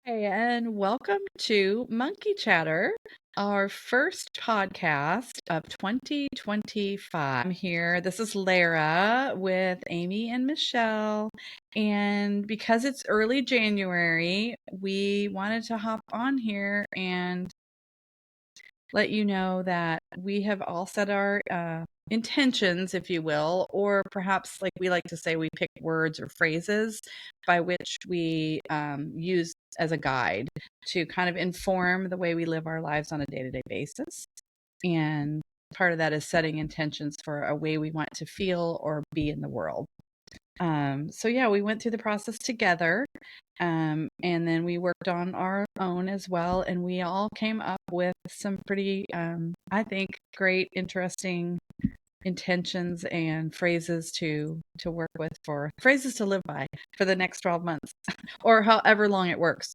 Hey, and welcome to Monkey Chatter, our first podcast of 2025. I'm here. This is Lara with Amy and Michelle. And because it's early January, we wanted to hop on here and let you know that we have all set our intentions, if you will, or perhaps, like we like to say, we pick words or phrases by which we use as a guide to kind of inform the way we live our lives on a day-to-day basis. And part of that is setting intentions for a way we want to feel or be in the world. So yeah, we went through the process together. And then we worked on our own as well. And we all came up with some pretty, I think, great, interesting intentions and phrases to work with, for phrases to live by for the next 12 months or however long it works.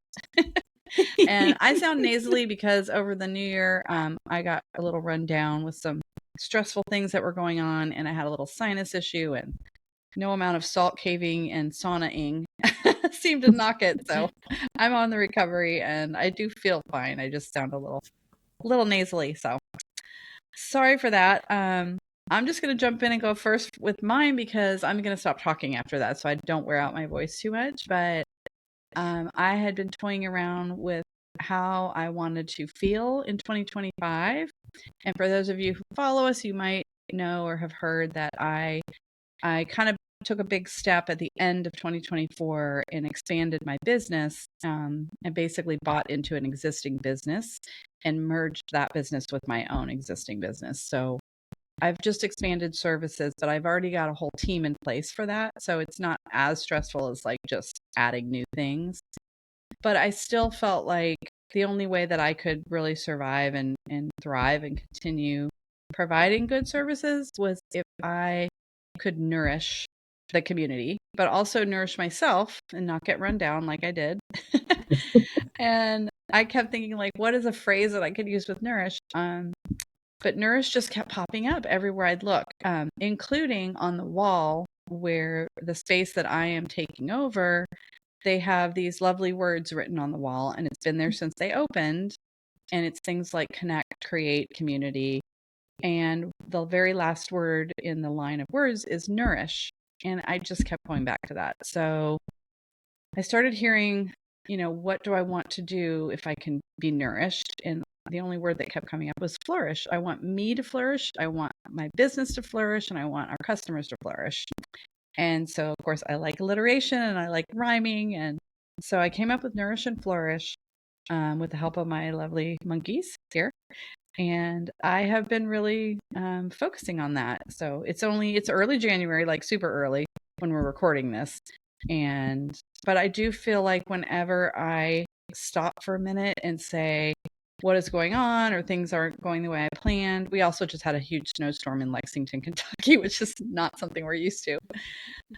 And I sound nasally because over the new year, I got a little run down with some stressful things that were going on, and I had a little sinus issue, and no amount of salt caving and saunaing seemed to knock it. So I'm on the recovery and I do feel fine. I just sound a little nasally. So sorry for that. I'm just going to jump in and go first with mine because I'm going to stop talking after that so I don't wear out my voice too much. But I had been toying around with how I wanted to feel in 2025. And for those of you who follow us, you might know or have heard that I kind of took a big step at the end of 2024 and expanded my business, and basically bought into an existing business and merged that business with my own existing business. So I've just expanded services, but I've already got a whole team in place for that. So it's not as stressful as like just adding new things. But I still felt like the only way that I could really survive and thrive and continue providing good services was if I could nourish the community, but also nourish myself and not get run down like I did. And I kept thinking, like, what is a phrase that I could use with nourish? But nourish just kept popping up everywhere I'd look, including on the wall where the space that I am taking over. They have these lovely words written on the wall, and it's been there since they opened. And it's things like connect, create, community. And the very last word in the line of words is nourish. And I just kept going back to that. So I started hearing, what do I want to do if I can be nourished? And the only word that kept coming up was flourish. I want me to flourish. I want my business to flourish, and I want our customers to flourish. And so, of course, I like alliteration and I like rhyming. And so I came up with nourish and flourish with the help of my lovely monkeys here. And I have been really focusing on that. So it's early January, like super early when we're recording this. But I do feel like whenever I stop for a minute and say, what is going on, or things aren't going the way I planned. We also just had a huge snowstorm in Lexington, Kentucky, which is not something we're used to.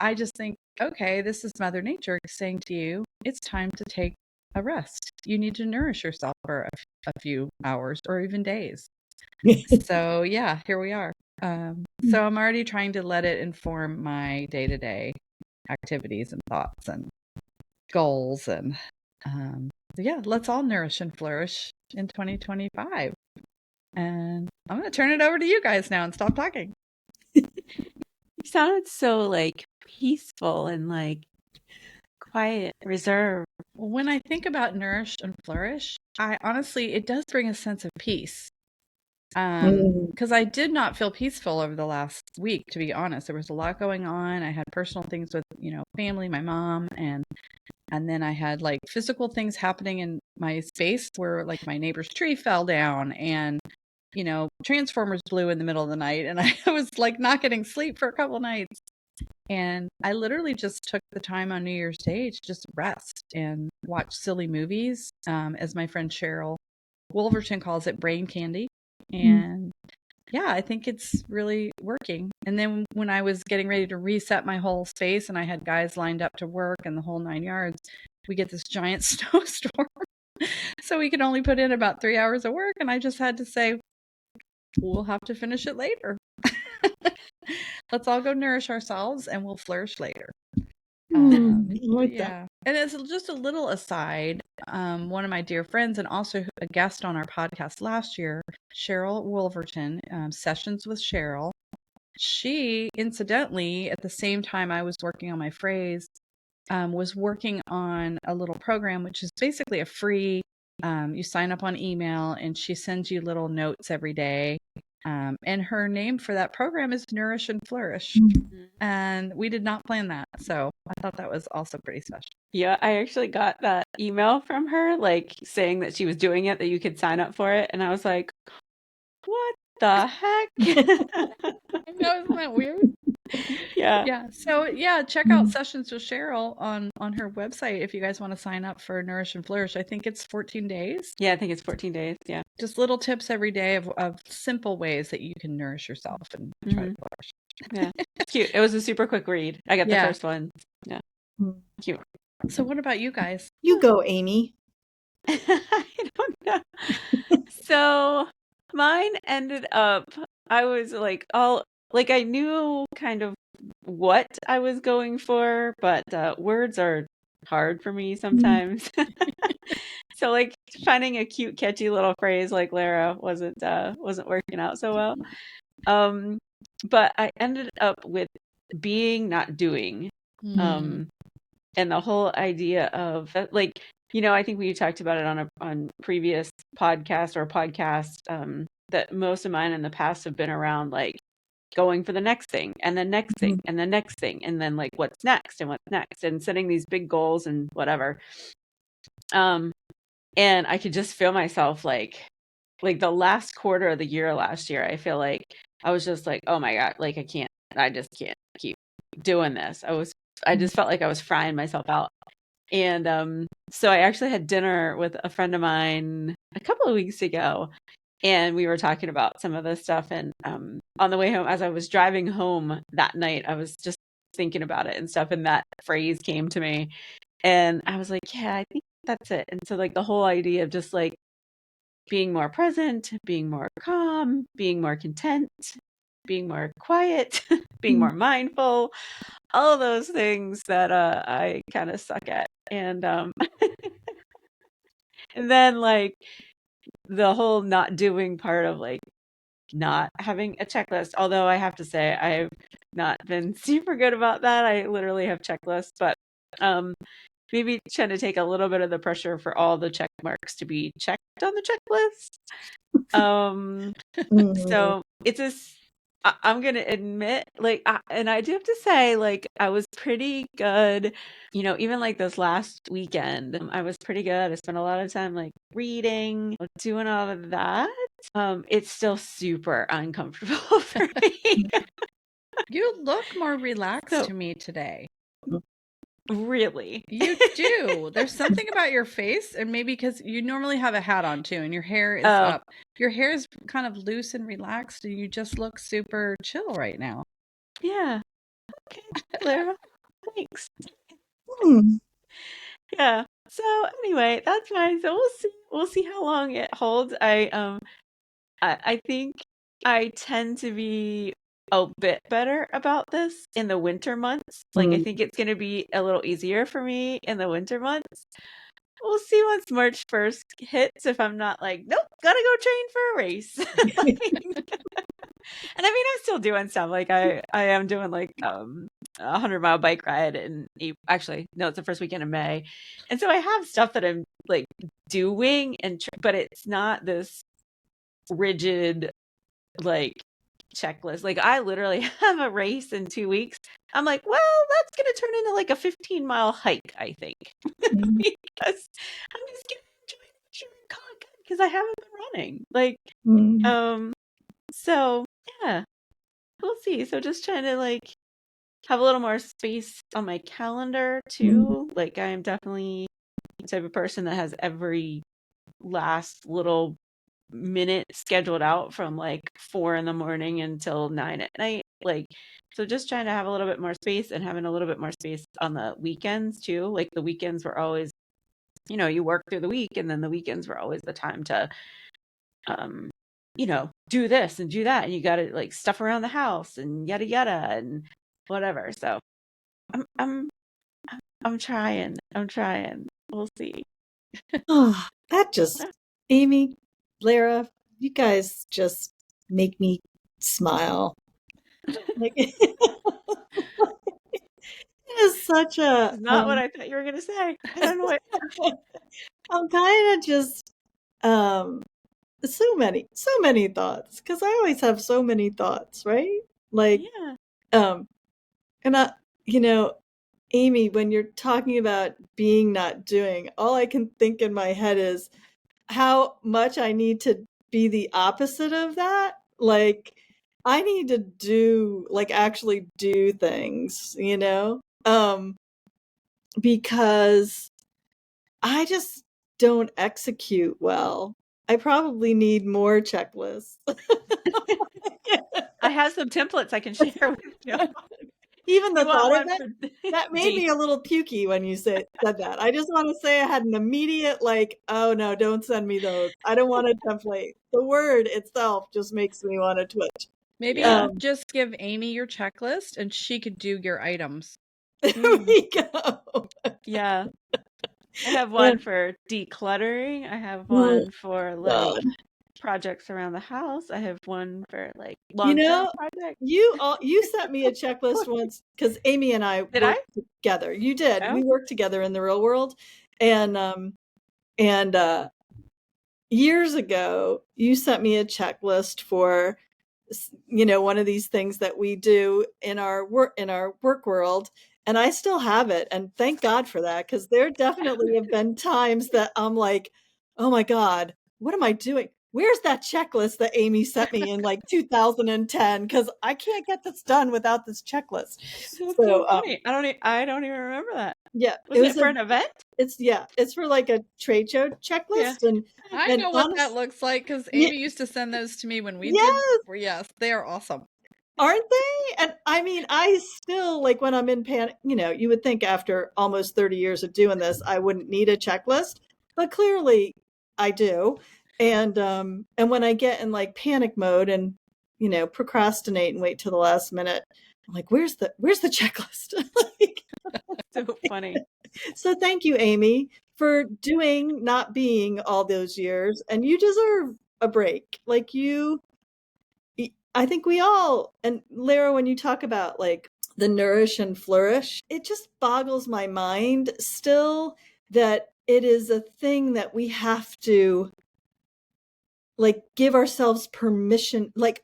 I just think, okay, this is Mother Nature saying to you, it's time to take a rest. You need to nourish yourself for a few hours or even days. So yeah, here we are. So I'm already trying to let it inform my day-to-day activities and thoughts and goals. And yeah, let's all nourish and flourish in 2025. And I'm going to turn it over to you guys now and stop talking. You sounded so like peaceful and like quiet, reserved. Well, when I think about nourish and flourish, I honestly, it does bring a sense of peace. Because I did not feel peaceful over the last week, to be honest. There was a lot going on. I had personal things with, family, my mom, and then I had like physical things happening in my space where like my neighbor's tree fell down, and transformers blew in the middle of the night, and I was like not getting sleep for a couple of nights. And I literally just took the time on New Year's Day to just rest and watch silly movies, as my friend Cheryl Wolverton calls it, brain candy. And yeah, I think it's really working. And then when I was getting ready to reset my whole space and I had guys lined up to work and the whole 9 yards, we get this giant snowstorm. So we could only put in about 3 hours of work. And I just had to say, we'll have to finish it later. Let's all go nourish ourselves and we'll flourish later. I like yeah. And as just a little aside, one of my dear friends and also a guest on our podcast last year, Cheryl Wolverton, Sessions with Cheryl, she incidentally, at the same time I was working on my phrase, was working on a little program, which is basically a free, you sign up on email and she sends you little notes every day. And her name for that program is Nourish and Flourish. And we did not plan that. So I thought that was also pretty special. Yeah, I actually got that email from her, like saying that she was doing it, that you could sign up for it. And I was like, what the heck? I know, isn't that weird? Yeah. Yeah. So yeah, check out Sessions with Cheryl on her website if you guys want to sign up for Nourish and Flourish. I think it's 14 days. Yeah, I think it's 14 days. Yeah. Just little tips every day of simple ways that you can nourish yourself and try to flourish. Yeah. It's cute. It was a super quick read. I got the first one. Yeah. Cute. So what about you guys? You go, Amy. I don't know. So mine ended up, I was like, I knew kind of what I was going for, but words are hard for me sometimes. So like finding a cute, catchy little phrase like Lara wasn't working out so well. But I ended up with being, not doing. And the whole idea of like, I think we talked about it on previous podcast that most of mine in the past have been around like going for the next thing and the next thing and the next thing and then like what's next and setting these big goals and whatever. And I could just feel myself like the last quarter of the year last year, I feel like I was just like, oh my God, like I just can't keep doing this. I just felt like I was frying myself out. And so I actually had dinner with a friend of mine a couple of weeks ago, and we were talking about some of this stuff. And on the way home, as I was driving home that night, I was just thinking about it and stuff, and that phrase came to me. And I was like, yeah, I think that's it. And so like the whole idea of just like being more present, being more calm, being more content, being more quiet, being more mindful, all of those things that I kind of suck at. And and then like the whole not doing part of like not having a checklist, although I have to say I've not been super good about that. I literally have checklists, but maybe trying to take a little bit of the pressure for all the check marks to be checked on the checklist. So it's I'm going to admit, like, and I do have to say, like, I was pretty good, even like this last weekend, I was pretty good. I spent a lot of time like reading, doing all of that. It's still super uncomfortable for me. You look more relaxed to me today. Really? You do. There's something about your face, and maybe because you normally have a hat on too, and your hair is up. Your hair is kind of loose and relaxed, and you just look super chill right now. Yeah. Okay, Lara. Thanks. Yeah. So anyway, that's fine. So we'll see how long it holds. I think I tend to be a bit better about this in the winter months. Like I think it's going to be a little easier for me in the winter months. We'll see once March 1st hits if I'm not like, nope, gotta go train for a race. And I mean, I'm still doing stuff. Like I am doing like a 100-mile bike ride, and actually, no, it's the first weekend of May, and so I have stuff that I'm like doing, but it's not this rigid like checklist. Like I literally have a race in 2 weeks. I'm like, well, that's gonna turn into like a 15-mile hike, I think, because I'm just gonna enjoy the content because I haven't been running. Like, so yeah, we'll see. So just trying to like have a little more space on my calendar too. Like I am definitely the type of person that has every last little minute scheduled out from like 4 a.m. until 9 p.m. Like, so just trying to have a little bit more space and having a little bit more space on the weekends too. Like the weekends were always, you work through the week, and then the weekends were always the time to do this and do that, and you got to like stuff around the house and yada yada and whatever. So I'm I'm trying. I'm trying. We'll see. Oh, that just, Amy, Lara, you guys just make me smile. Like, it is such This a, is not what I thought you were gonna say. I don't know what. I'm kind of just, um, so many thoughts, because I always have so many thoughts, right? Like, Yeah. um, and you know, Amy, when you're talking about being not doing, all I can think in my head is how much I need to be the opposite of that. Like, I need to do, like, actually do things, because I just don't execute well. I probably need more checklists. I have some templates I can share with you. Even the You want thought of one that, for that made D? me a little pukey when you said that. I just want to say I had an immediate, like, oh no, don't send me those. I don't want a template. The word itself just makes me want to twitch. Maybe you Yeah. could just give Amy your checklist and she could do your items. There Mm, we go. yeah. I have one And, for decluttering. I have oh one for like God. projects around the house. I have one for like You long-term know, projects. you sent me a checklist once because Amy and I Did I? worked together. You did. Oh, We worked together in the real world. And and years ago, you sent me a checklist for one of these things that we do in our work world, and I still have it, and thank God for that, because there definitely have been times that I'm like, oh my God, what am I doing? Where's that checklist that Amy sent me in like 2010? Because I can't get this done without this checklist. that's so So funny. I don't even remember that. yeah, Was it for an event? it's for like a trade show Yeah. checklist, I and know what that honest, looks like because yeah, Amy used to send those to me when we did. yes, Yes, they are awesome. aren't they? And I mean, I still, like, when I'm in panic, you would think after almost 30 years of doing this, I wouldn't need a checklist, but clearly I do. And when I get in like panic mode and, procrastinate and wait till the last minute, I'm like, where's the checklist? Like, So funny. so thank you, Amy, for doing, not being all those years. And you deserve a break. Like, I think we all, and Lara, when you talk about like the nourish and flourish, it just boggles my mind still that it is a thing that we have to, like, give ourselves permission, like,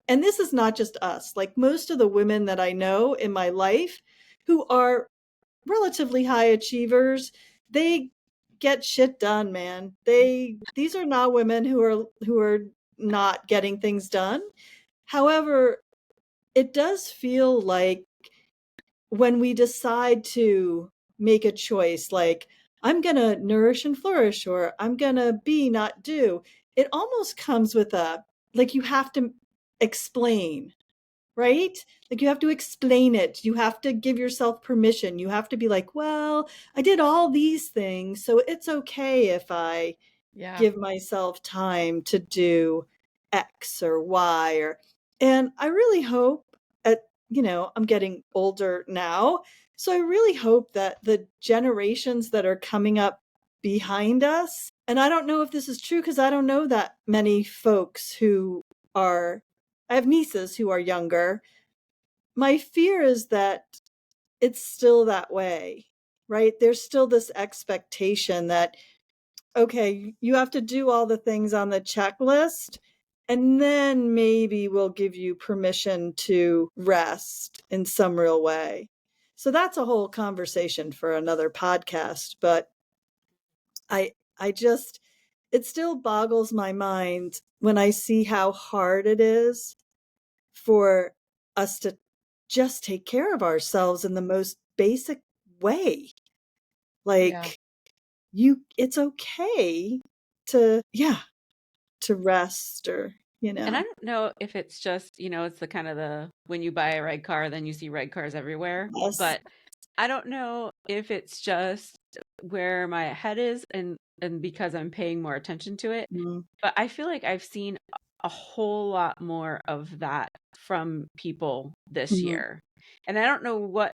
and this is not just us, like most of the women that I know in my life who are relatively high achievers, they get shit done, man. These are not women who are not getting things done. However, it does feel like when we decide to make a choice, like, I'm going to nourish and flourish, or I'm going to be, not do, it almost comes with like, you have to explain, right? Like, you have to explain it. You have to give yourself permission. You have to be like, well, I did all these things, so it's okay if I Yeah. give myself time to do X or Y, and I really hope I'm getting older now. So I really hope that the generations that are coming up behind us, and I don't know if this is true because I don't know that many folks I have nieces who are younger. My fear is that it's still that way, right? There's still this expectation that, okay, you have to do all the things on the checklist, and then maybe we'll give you permission to rest in some real way. So that's a whole conversation for another podcast, but I just, it still boggles my mind when I see how hard it is for us to just take care of ourselves in the most basic way. Yeah. Like, it's okay to, yeah, to rest, or, And I don't know if it's just, it's the kind of the when you buy a red car, then you see red cars everywhere. yes. But I don't know if it's just where my head is and because I'm paying more attention to it. Mm, But I feel like I've seen a whole lot more of that from people this mm, year. And I don't know what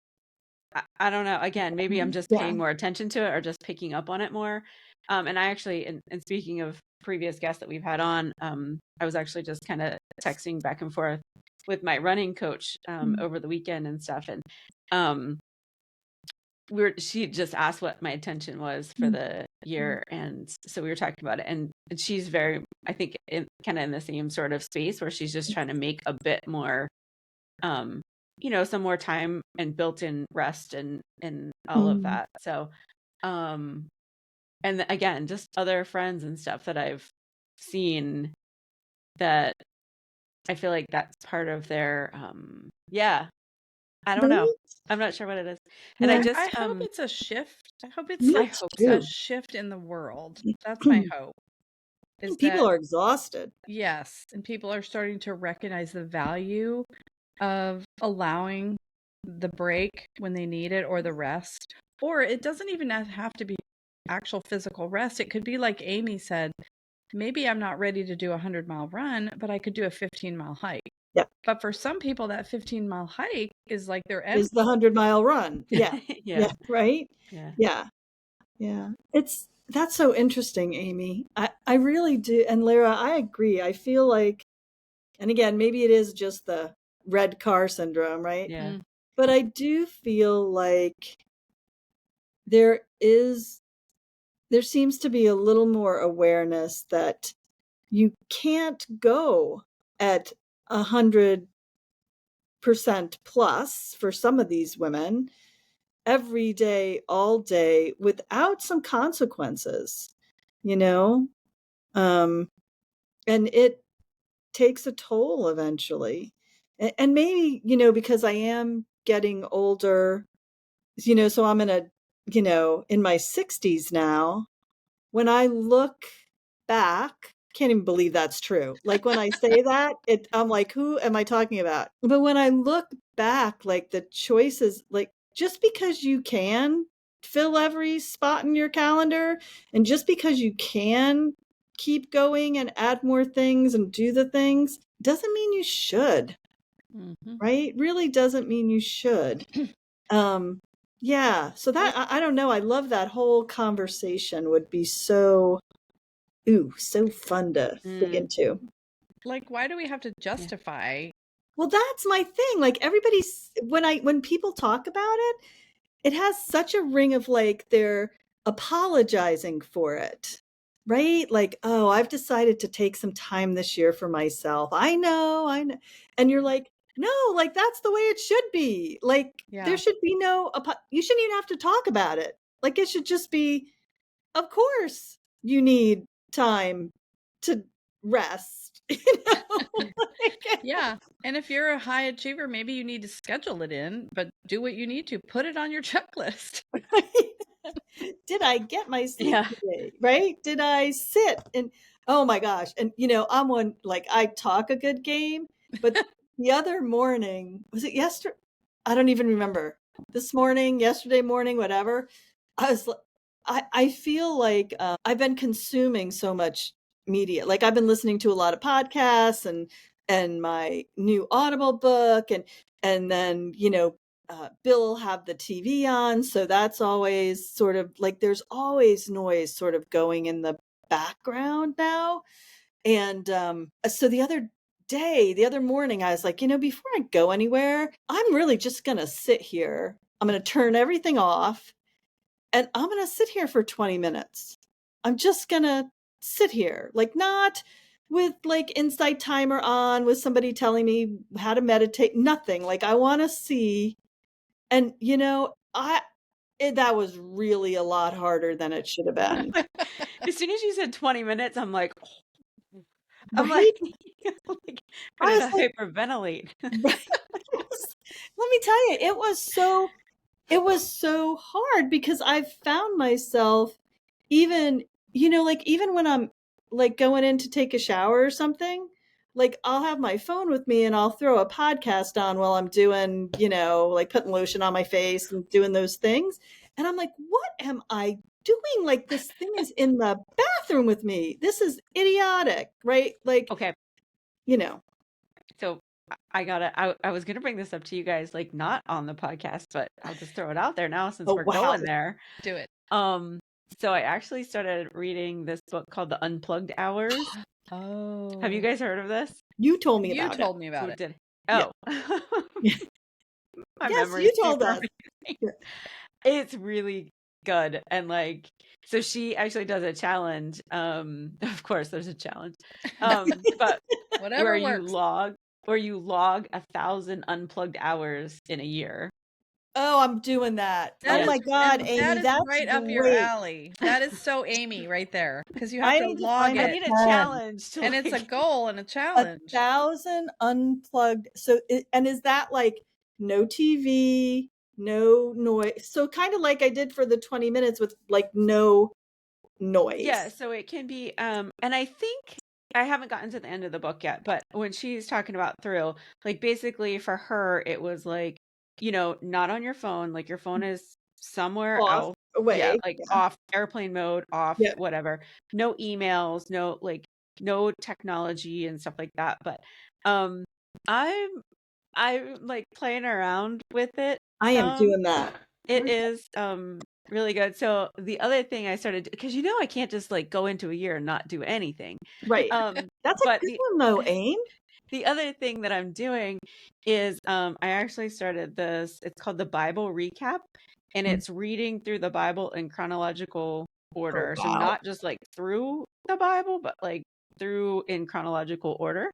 I don't know. Again, maybe I'm just Yeah. paying more attention to it or just picking up on it more. And I actually, and speaking of previous guests that we've had on, I was actually just kind of texting back and forth with my running coach over the weekend and stuff. And um, she just asked what my intention was for the year. And so we were talking about it. And she's very, I think, kind of in the same sort of space where she's just trying to make a bit more some more time and built-in rest and all of that. So, and again, just other friends and stuff that I've seen that I feel like that's part of their, I don't know. Right? I'm not sure what it is. And Yeah. I hope it's a shift. I hope it's Me I like hope a so. too. shift in the world. That's my hope. Is People that are exhausted. yes, and people are starting to recognize the value of allowing the break when they need it or the rest. Or it doesn't even have to be actual physical rest. It could be like Amy said, maybe I'm not ready to do a 100-mile run, but I could do a 15-mile hike. Yeah. But for some people, that 15-mile hike is like their Is the 100-mile run. Yeah. Yeah. Right? Yeah. Yeah. Yeah. That's so interesting, Amy. I really do. And Lara, I agree. I feel like, and again, maybe it is just the red car syndrome, right? Yeah. But I do feel like there seems to be a little more awareness that you can't go at 100% plus for some of these women every day, all day, without some consequences, you know? And it takes a toll eventually. And maybe, because I am getting older, so I'm in my 60s now. When I look back, can't even believe that's true. Like when I say that, I'm like, who am I talking about? But when I look back, like the choices, like just because you can fill every spot in your calendar and just because you can keep going and add more things and do the things doesn't mean you should, right? Really doesn't mean you should. Yeah. So that, I don't know. I love that whole conversation would be so fun to dig into. Like, why do we have to justify? Well, that's my thing. Like everybody's when people talk about it, it has such a ring of like they're apologizing for it. Right? Like, oh, I've decided to take some time this year for myself. I know. And you're like, no, like that's the way it should be. Like there should be you shouldn't even have to talk about it. Like it should just be, of course you need time to rest. Yeah. And if you're a high achiever, maybe you need to schedule it in, but do what you need to. Put it on your checklist. Did I get my sleep Yeah. today? Right? Did I sit and oh my gosh. And I'm one like I talk a good game, but the other morning, was it yesterday? I don't even remember. This morning, yesterday morning, whatever. I feel like I've been consuming so much media. Like I've been listening to a lot of podcasts and my new Audible book and then Bill will have the TV on, so that's always sort of like there's always noise sort of going in the background now. And so the other morning, I was like, before I go anywhere, I'm really just gonna sit here. I'm gonna turn everything off and I'm going to sit here for 20 minutes. I'm just going to sit here, like not with like Insight Timer on, with somebody telling me how to meditate, nothing. Like I want to see. And, that was really a lot harder than it should have been. As soon as you said 20 minutes, I'm like, Right? like I ready was to like, hyperventilate. right. Let me tell you, it was so hard because I've found myself even, like even when I'm like going in to take a shower or something, like I'll have my phone with me and I'll throw a podcast on while I'm doing, like putting lotion on my face and doing those things. And I'm like, what am I doing? Like this thing is in the bathroom with me. This is idiotic, right? Like, Okay. you know. So I was gonna bring this up to you guys, like not on the podcast, but I'll just throw it out there now since Oh, we're wow. going there. Do it. So I actually started reading this book called The Unplugged Hours. Oh. Have you guys heard of this? You told me You about told me about Who it. did? Yeah. Oh. My Yes, memory you is told super us. amazing. Yeah. It's really good. And like, so she actually does a challenge. Of course there's a challenge. But Whatever where works. you log 1,000 unplugged hours in a year. Oh, I'm doing that. That Oh is, my God, and that Amy, is that's right up your great. alley. That is so Amy right there, because you have I to need to log find I a it, need a pen. challenge to and it's a like goal and a challenge. 1,000 unplugged. So, and is that like no TV, no noise? So kind of like I did for the 20 minutes with like no noise. Yeah, so it can be and I think I haven't gotten to the end of the book yet, but when she's talking about thrill, like basically for her it was like, not on your phone, like your phone is somewhere Off, else. away. Yeah, like Yeah. off airplane mode, off Yeah. whatever. No emails, no technology and stuff like that, but um I'm like playing around with it I am some. doing that. It is really good. So the other thing I started, because I can't just like go into a year and not do anything. Right. That's a But good one though, Aim. the other thing that I'm doing is I actually started this. It's called the Bible Recap, and it's reading through the Bible in chronological order. Oh, So wow. not just like through the Bible, but like through in chronological order.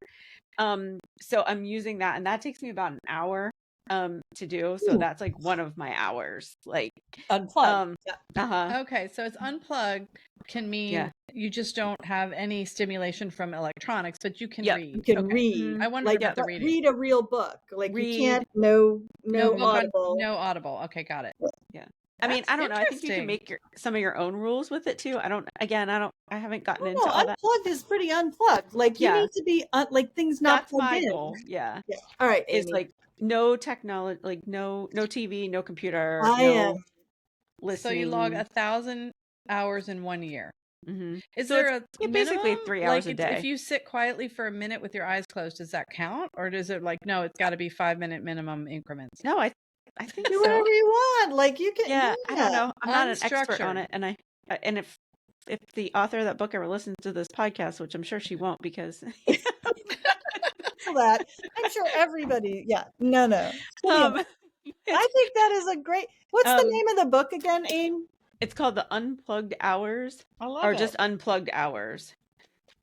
So I'm using that, and that takes me about an hour to do. So Ooh. that's like one of my hours. Like Unplugged. Yeah. uh-huh. Okay, so it's unplugged can mean Yeah. you just don't have any stimulation from electronics, but you can Yep. read. You can Okay. read. I wonondered Like, about the but reading. read a real book. Like you Read. can't, no No book audible. no audible. Okay, got it. Yeah. I mean, That's I don't know. I think you can interesting. make some of your own rules with it too. I haven't gotten No, into all that. unplugged is pretty unplugged. Like you Yeah. need to be like things not That's plugged my in. goal. Yeah. Yeah. All right, Is Amy. like no technology, like no TV, no computer, I am. So you log listening. 1,000 hours in 1 year. Mm-hmm. Is So there it's a basically minimum? 3 hours Like a day. if you sit quietly for a minute with your eyes closed, does that count? Or does it like, no, it's got to be 5-minute minimum increments? No, I think Do so. whatever you want. Like you can. Yeah, I don't know. I'm not an expert on Unstructured. it, and if the author of that book ever listens to this podcast, which I'm sure she won't, because That I'm sure everybody. Yeah. No. um, I think that is a great. What's the name of the book again, Aim? it's called The Unplugged Hours, I love or it. just Unplugged Hours.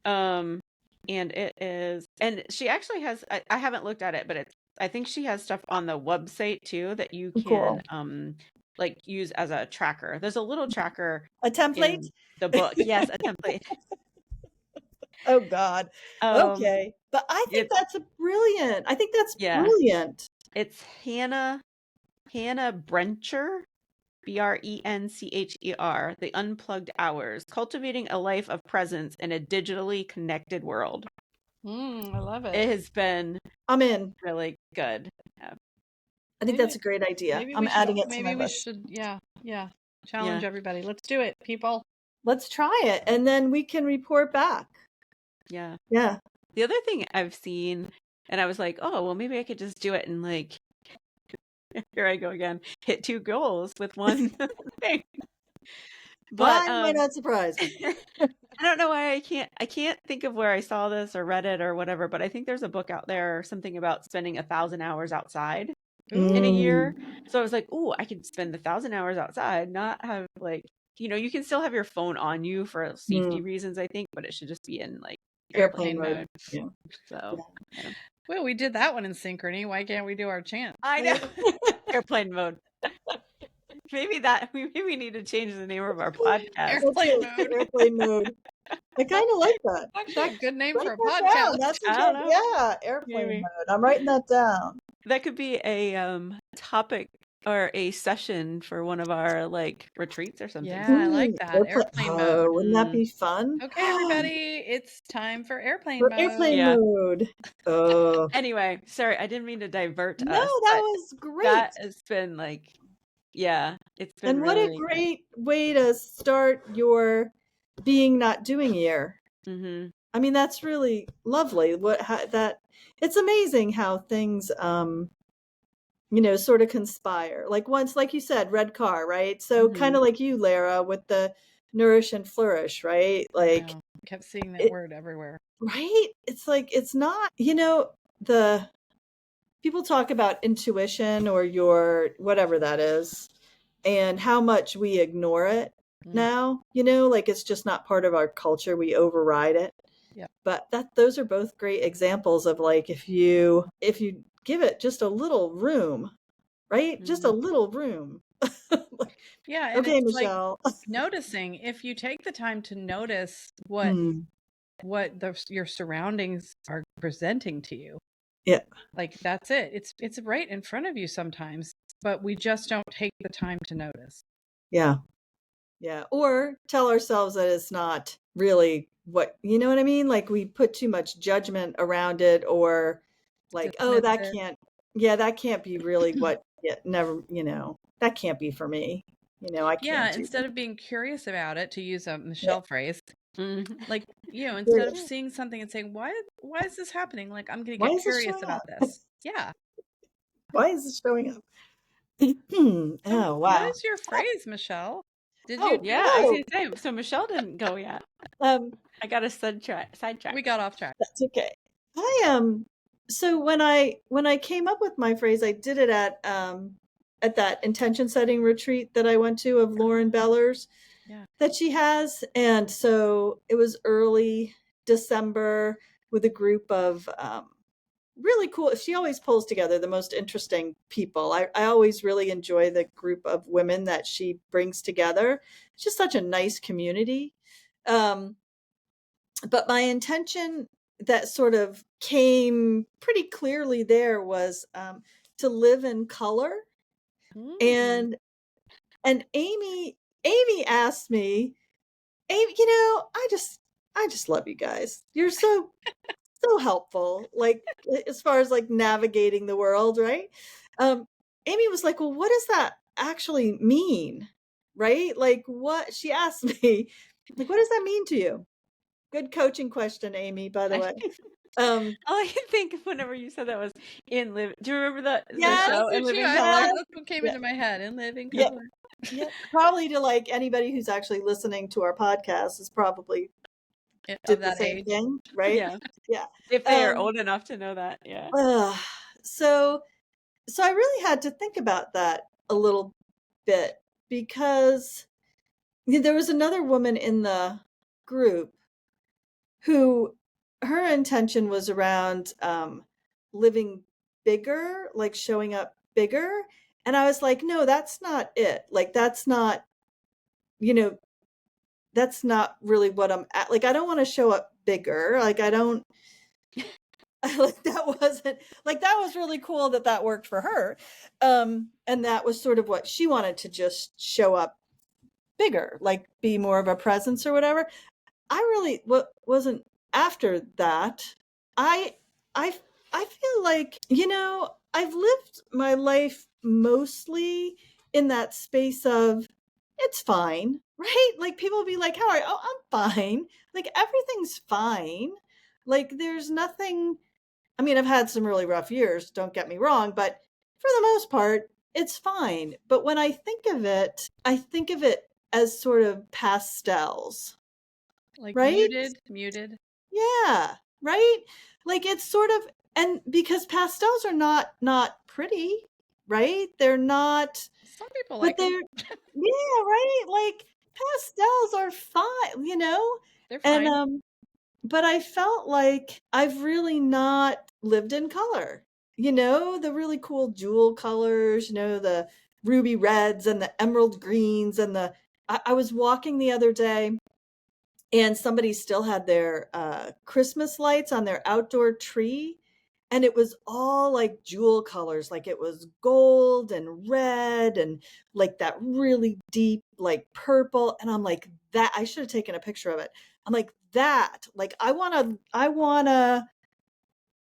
And it is, and she actually has. I haven't looked at it, but I think she has stuff on the website too that you can Cool. like use as a tracker. There's a little tracker A template? in the book. Yes, a template. Oh God. Okay. But I think that's brilliant. I think that's brilliant. It's Hannah Brencher, Brencher, The Unplugged Hours, Cultivating a Life of Presence in a Digitally Connected World. I love it. It has been I'm in. really good. Yeah. I think that's a great idea. I'm adding it to my Maybe we list. should, challenge everybody. Let's do it, people. Let's try it, and then we can report back. Yeah. Yeah. The other thing I've seen, and I was like, oh, well, maybe I could just do it and like, here I go again, hit 2 goals with one thing. But Why not surprise me? I don't know why I can't think of where I saw this or read it or whatever, but I think there's a book out there, something about spending 1,000 hours outside in a year. So I was like, oh, I could spend 1,000 hours outside, not have like, you can still have your phone on you for safety reasons, I think, but it should just be in like airplane mode. Yeah. So yeah. Well, we did that one in synchrony. Why can't we do our chant? I know. Airplane mode. Maybe we need to change the name of our podcast. Airplane mode. Airplane mode. I kind of like that. Actually, a good name for a Write that podcast. down. That's airplane mode. I'm writing that down. That could be a topic or a session for one of our like retreats or something. Yeah, I like that. Airplane mode. Wouldn't that be fun? Okay, everybody, it's time for airplane mode. Airplane mode. Oh. Anyway, sorry, I didn't mean to divert us. No, that was great. That has been like, it's been. And what really a great way to start your being not doing year. Mm-hmm. I mean, that's really lovely. It's amazing how things, sort of conspire. Like once, like you said, red car, right? So kind of like you, Lara, with the nourish and flourish, right? I Like know. I kept seeing that it, word everywhere. right? It's like, it's not, the people talk about intuition or your whatever that is, and how much we ignore it Mm. now, like it's just not part of our culture. We override it. Yep. But those are both great examples of like if you give it just a little room, right? Just a little room. Yeah, and Okay, it's like Michelle. noticing. If you take the time to notice what Hmm. your surroundings are presenting to you, Yeah. like that's it. It's right in front of you sometimes, but we just don't take the time to notice. Yeah. Yeah. Or tell ourselves that it's not really what, you know what I mean? Like we put too much judgment around it, or like, oh, Dismiss that it. can't, yeah, that can't be really what, yeah, never, that can't be for me. I Yeah, can't do instead of being curious about it, to use a that. Michelle phrase, like, Yeah. instead of seeing something and saying, why is this happening? Like, I'm going to Why get is this curious showing about up? this. Yeah. Why is this showing up? So Oh, what wow. is your phrase, Michelle? Did you Oh, do Yeah, I was no. gonna say, so Michelle didn't go yet. Um, I got a sidetrack. We got off track. that's okay. I so when I came up with my phrase, I did it at that intention setting retreat that I went to of Lauren Beller's Yeah. that she has. And so it was early December with a group of really cool. She always pulls together the most interesting people. I always really enjoy the group of women that she brings together. It's just such a nice community. Um, but my intention that sort of came pretty clearly there was to live in color. Mm. And Amy asked me, Amy, I just love you guys. You're so helpful, like as far as like navigating the world, right? um Amy was like, well, what does that actually mean, right? Like, what she asked me, like, what does that mean to you? Good coaching question, Amy, by the way. um All I could think of whenever you said that was in live. Do you remember the Yeah, yes, show that's In what Living yes, Color? that's what came yeah, into my head. In living yeah, color. yeah, probably to like anybody who's actually listening to our podcast is probably Of did the that same age. thing, right? Yeah, Yeah. if they are um old enough to know that. Yeah. uh, so so I really had to think about that a little bit, because there was another woman in the group who her intention was around living bigger, like showing up bigger. And I was like, no, that's not it. Like, you know, that's not really what I'm at. Like, I don't want to show up bigger. Like, I don't, like, that was really cool that worked for her. And that was sort of what she wanted, to just show up bigger, like be more of a presence or whatever. I really wasn't after that. I I I feel like, I've lived my life mostly in that space of it's fine, right? Like people be like, "How are you?" "Oh, I'm fine." Like everything's fine. Like there's nothing. I mean, I've had some really rough years, don't get me wrong, but for the most part, it's fine. But when I think of it as sort of pastels, Like right? muted. Yeah, right? Like it's sort of, and because pastels are not pretty, right? They're not, Some people but like them. they're, yeah, right? Like pastels are fine, They're And fine. but I felt like I've really not lived in color. The really cool jewel colors, the ruby reds and the emerald greens and I was walking the other day, and somebody still had their Christmas lights on their outdoor tree. And it was all like jewel colors, like it was gold and red and like that really deep, like purple. And I'm like, that I should have taken a picture of it. I'm like, that, like, I wanna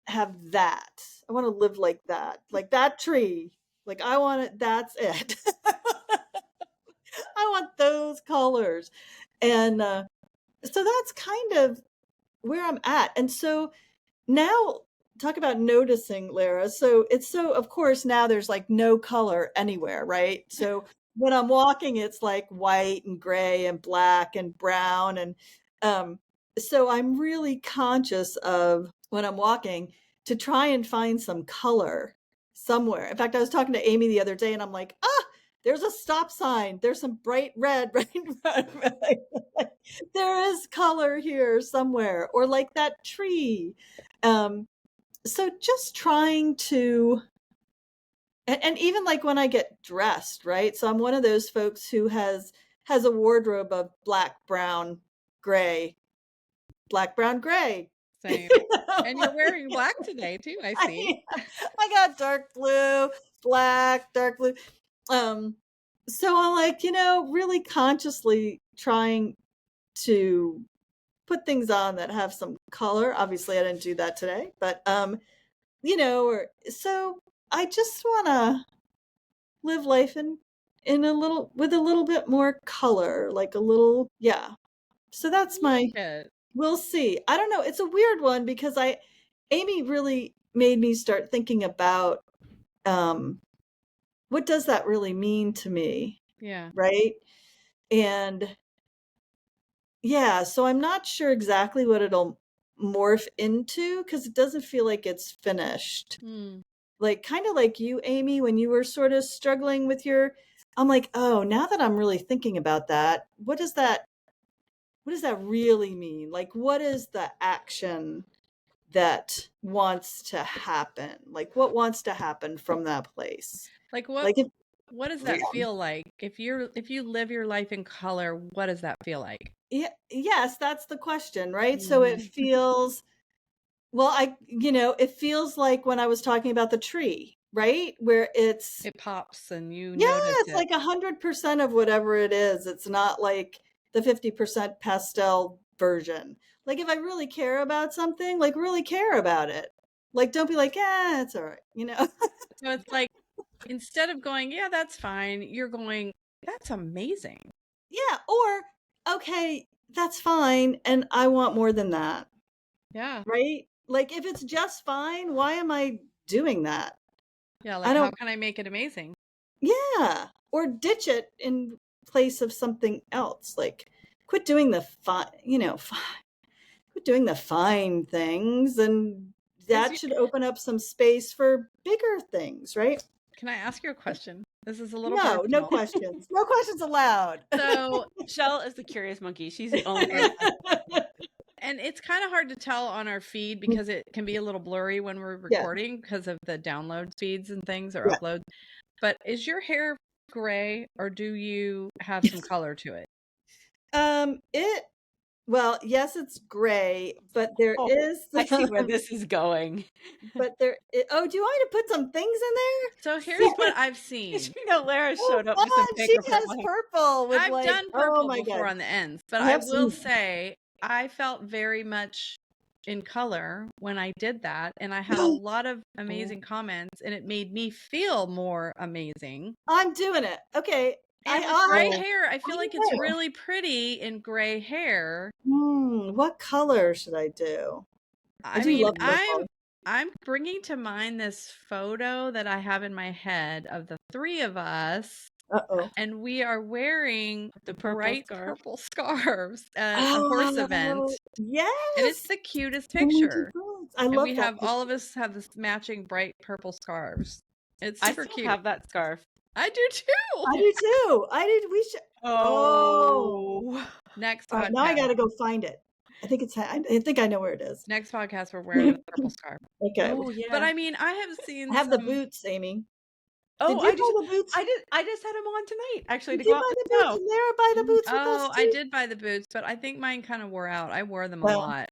have that. I wanna live like that tree. Like I want it, that's it. I want those colors. And so that's kind of where I'm at. And so now, talk about noticing, Lara. So it's so, of course, now there's like no color anywhere, right? So when I'm walking, it's like white and gray and black and brown. And um, so I'm really conscious of when I'm walking to try and find some color somewhere. In fact, I was talking to Amy the other day and I'm like, there's a stop sign. There's some bright red right in front of me. There is color here somewhere, or like that tree. So just trying to, and even like when I get dressed, right? So I'm one of those folks who has a wardrobe of black, brown, gray, black, brown, gray. Same. And you're wearing black today too, I see. I got dark blue, black, dark blue. So I'm like, really consciously trying to put things on that have some color. Obviously, I didn't do that today, but so I just want to live life in a little with a little bit more color, like a little, yeah. So that's my, Good. we'll see. I don't know. It's a weird one because Amy really made me start thinking about what does that really mean to me? Yeah. Right? And yeah, so I'm not sure exactly what it'll morph into because it doesn't feel like it's finished. Like kind of like you, Amy, when you were sort of struggling with I'm like, oh, now that I'm really thinking about that, what does that really mean? Like, what is the action that wants to happen? Like, what wants to happen from that place? Like Like, what does that feel like? If you live your life in color, what does that feel like? yes, that's the question, right? So it feels, well, it feels like when I was talking about the tree, right? Where It pops and you yeah, notice it's it. like 100% of whatever it is. It's not like the 50% pastel version. Like if I really care about something, like really care about it. Like don't be like, yeah, it's all right. So it's like instead of going, yeah, that's fine, you're going, that's amazing. Yeah, or okay, that's fine, and I want more than that. Yeah. Right? Like if it's just fine, why am I doing that? Yeah, I like how don't can I make it amazing? Yeah, or ditch it in place of something else. Like quit doing the quit doing the fine things, and Is that you should open up some space for bigger things, right? Can I ask you a question? This is a little No, no personal. questions. No questions allowed. So, Michelle is the curious monkey. She's the only one. and it's kind of hard to tell on our feed because it can be a little blurry when we're Yeah, recording because of the download speeds and things or yeah. upload. But is your hair gray or do you have some color to it? It Well, yes, it's gray, but there Oh, is I see where this is going. oh, do you want me to put some things in there? So here's what I've You seen. know, Lara Oh, showed up with some fun! She paper has purple. purple with I've like, done oh purple my before god, on the ends, but I I have will seen. say I felt very much in color when I did that, and I had a lot of amazing comments, and it made me feel more amazing. I'm doing it. Okay, And with I'll have gray to. hair, I feel I like don't it's know. really pretty in gray hair. What color should I do? I I do mean, love I'm purple. I'm bringing to mind this photo that I have in my head of the three of us, Uh-oh. and we are wearing The purple bright scarf. purple scarves at a horse event, Oh, and it's yes. the cutest The Winter picture. Pools. I And love we that have all of picture. us have this matching bright purple scarves. It's I super still cute. have that scarf. I do too. I do too. I did. We should. Oh. Oh. Next All right, now I podcast. got to go find it. I think I know where it is. Next podcast, we're wearing the purple scarf. Okay. Oh But yeah. I mean, I have I seen have the some. boots, Amy. Oh, Did you buy the boots? I just had them on tonight actually Did to you go out buy in the the boots? snow. And Lara buy the boots with us Oh, I too? did buy the boots, but I think mine kind of wore out. I wore them a Well, lot.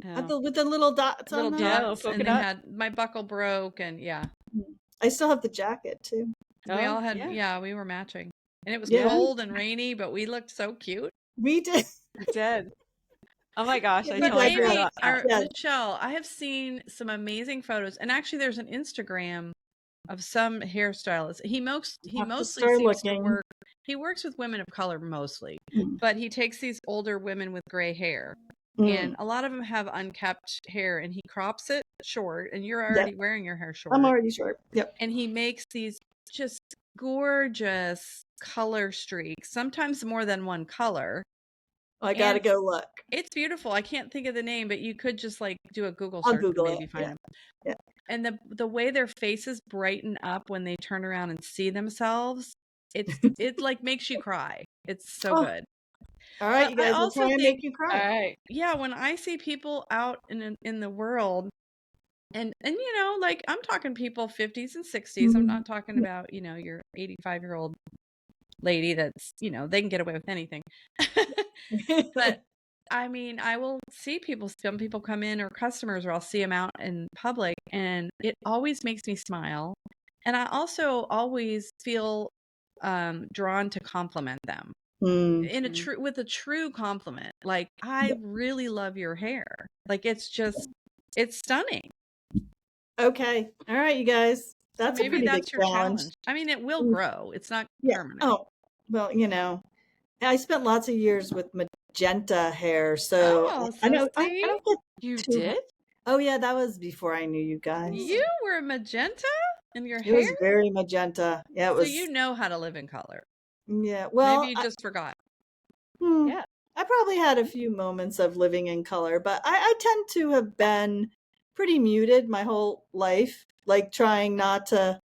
Yeah. with the little dots Little on them. Yeah, little dots, polka and they dot. had my buckle broke, and yeah, I still have the jacket too. we all Oh, had, yeah. yeah, we were matching. And it was Yeah, cold and rainy, but we looked so cute. we did. I did. Oh my gosh, Yeah, I we But totally forgot digress. Amy about that. or Yeah. Michelle, I have seen some amazing photos, and actually, there's an Instagram of some hairstylist. He Have to mostly start seems to looking. work. He works with women of color mostly, Mm. but he takes these older women with gray hair, and a lot of them have unkept hair, and he crops it short, and you're Yeah, already wearing your hair short. I'm already short. Yep. And he makes these just gorgeous color streaks, sometimes more than one color. I gotta go look. It's beautiful. I can't think of the name, but you could just like do a Google I'll search and Google maybe it. find Yeah. them. Yeah. And the way their faces brighten up when they turn around and see themselves, it like makes you cry. It's so Oh, good. all right, But you I guys will also try and think, make you All cry. right. yeah, when I see people out in the world, and you know, like I'm talking people 50s and 60s. I'm not talking about, you know, your 85-year-old lady that's, you know, they can get away with anything. But I mean, I will see people, some people come in, or customers, or I'll see them out in public, and it always makes me smile. And I also always feel drawn to compliment them in a true, with a true compliment. Like, I really love your hair. Like, it's just, it's stunning. Okay. All right, you guys. So That's a maybe pretty big that's your challenge. I mean, it will grow. It's not Yeah. permanent. Oh, well, you know, I spent lots of years with magenta hair, so Oh, I so know I see, don't get You too. did? Oh yeah, that was before I knew you guys. you were magenta in your It hair? was very magenta. Yeah, it So you was. know how to live in color. Yeah. Maybe Well, you just forgot. Yeah. I probably had a few moments of living in color, but I tend to have been pretty muted my whole life, like trying not to,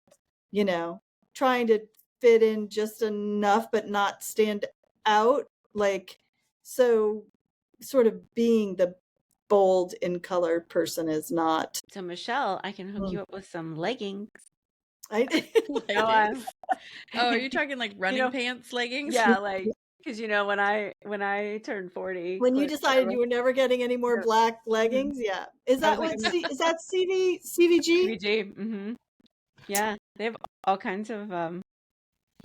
you know, trying to fit in just enough, but not stand out. Like, so sort of being the bold in color person is not. So Michelle, I can hook you up with some leggings. I, No, Leggings? Oh, are you talking like you running know, pants leggings? yeah, like because you know when I turned 40, when you clear, decided you were never getting any more black leggings, yeah. Is I was that like, what is that CVG? CVG. Yeah, they have all kinds of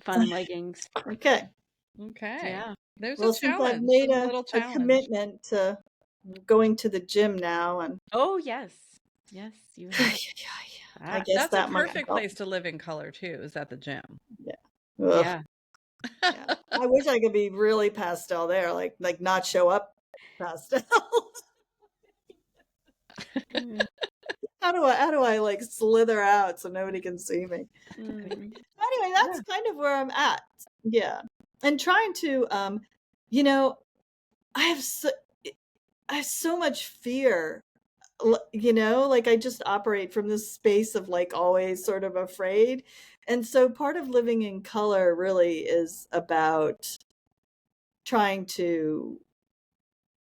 fun leggings. Okay. Okay. Yeah. There's a Well, since I've challenge. made There's a little a challenge. commitment to going to the gym now, and Oh yes, yes, you have. I Ah, guess That's a that might perfect help. place to live in color too, is at the gym. Yeah. Ugh. yeah. Yeah. I wish I could be really pastel there, like not show up pastel. Mm. How do I like slither out so nobody can see me? Mm. Anyway, that's kind of where I'm at. Yeah. And trying to you know, I have so I have so much fear. You know, like I just operate from this space of like always sort of afraid. And so part of living in color really is about trying to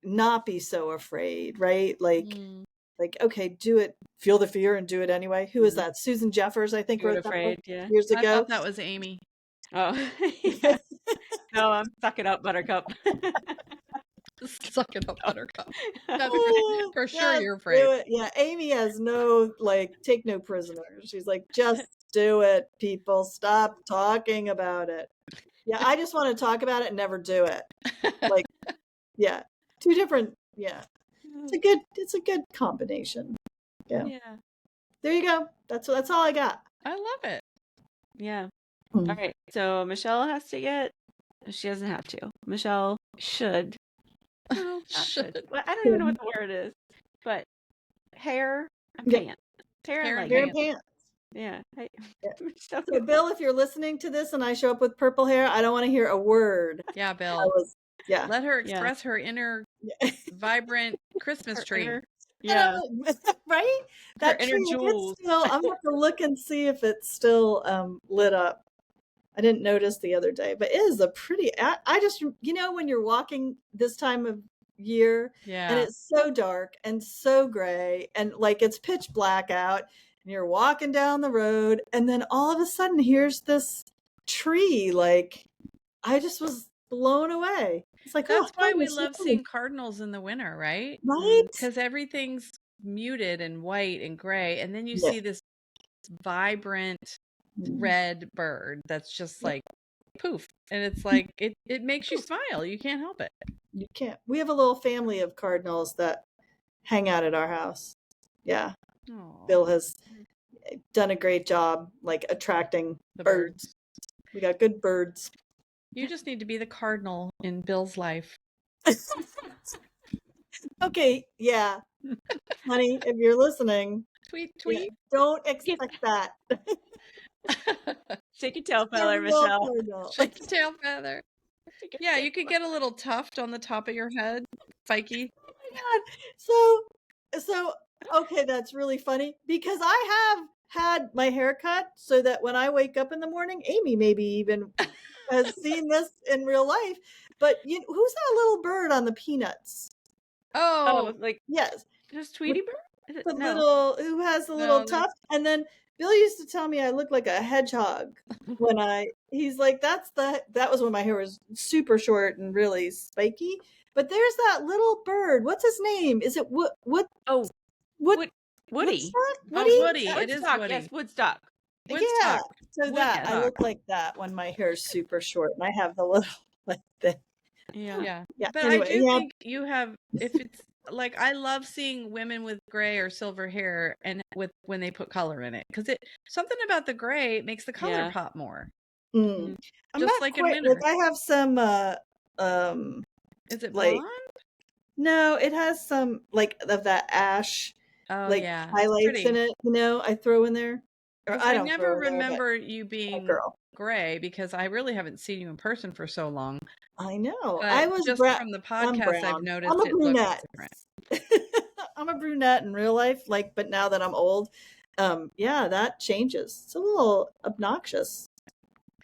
not be so afraid, right? Mm. Like okay, do it, feel the fear and do it anyway. Who is Mhm. that? Susan Jeffers, I think, Do it wrote that book afraid. Yeah. years I ago. thought that was Amy. Oh, yeah. No, I'm suck it up, Buttercup. Suck it up, Buttercup. That's Oh, for sure just you're afraid. do it. Yeah, Amy has no like take no prisoners. She's like, just do it, people. Stop talking about it. Yeah, I just want to talk about it and never do it. Like, yeah, two different. Yeah, it's a good combination. Yeah, Yeah. there you go. That's all I got. I love it. Yeah. Mm. All right. So Michelle has to get. She doesn't have to. Michelle should. No, not should. Should. Well, I don't even know what the word is. But hair and Yep. pants. Hair and Hair and Hair leggings. and pants. Yeah. Hey, Yeah. Michelle. So, Bill, if you're listening to this and I show up with purple hair, I don't want to hear a word. Yeah, I Bill. was, yeah. Let her Yeah. express her inner vibrant Christmas Her tree. inner. I Yeah. don't know, right? Her That inner tree, if it's jewels. still, I'm gonna have to look and see if it's still lit up. I didn't notice the other day, but it is a pretty. I just, you know, when you're walking this time of year and Yeah. it's so dark and so gray and like it's pitch black out, and you're walking down the road, and then all of a sudden here's this tree. Like I just was blown away. It's like, oh That's why we goodness, love no. seeing cardinals in the winter, right? Right? Because everything's muted and white and gray. And then you Yeah. see this vibrant red bird that's just like poof. And it's like, it makes you smile. You can't help it. You can't. We have a little family of cardinals that hang out at our house. Yeah. Aw, Bill has done a great job like attracting the birds. birds. We got good birds. You just need to be the cardinal in Bill's life. Okay, yeah, honey, if you're listening, Tweet, yeah, tweet. don't Get expect that. Shake your tail A feather, real Michelle. cardinal. Shake your tail feather. Shake your Yeah, tail you could feather. get a little tuft on the top of your head, spiky. God. So okay, that's really funny because I have had my hair cut so that when I wake up in the morning, Amy maybe even has seen this in real life. But who's that little bird on the peanuts? Oh, Oh, like Yes, just with Tweety Bird? Is it? the No. little who has the little no, there's tuft. And then Bill used to tell me I look like a hedgehog when he's like, that was when my hair was super short and really spiky. But there's that little bird. What's his name? Is it Oh, Wood Woody. Woodstock? oh, Woody? Woody. It is Woodstock. Woody. Yes, Woodstock. Yeah. Woodstock. So that I Woodstock. look like that when my hair's super short and I have the little like thing. Yeah. Yeah. Yeah. But I Anyway, do yeah. think you have, if it's like, I love seeing women with gray or silver hair and when they put color in it. Because something about the gray makes the color Yeah. pop more. Mm. I'm Just not like in quite like winter. I have some um Is it like blonde? no, it has some like of that ash Oh, like yeah. It's highlights in pretty. it, I throw in there. Or Because I I don't never throw in there, but remember you a being girl. gray because I really haven't seen you in person for so long. I know. But just brown. from the I'm podcast, I've brown. I'm noticed a it looks brunette. different. I'm a brunette in real life, but now that I'm old, yeah, that changes. It's a little obnoxious.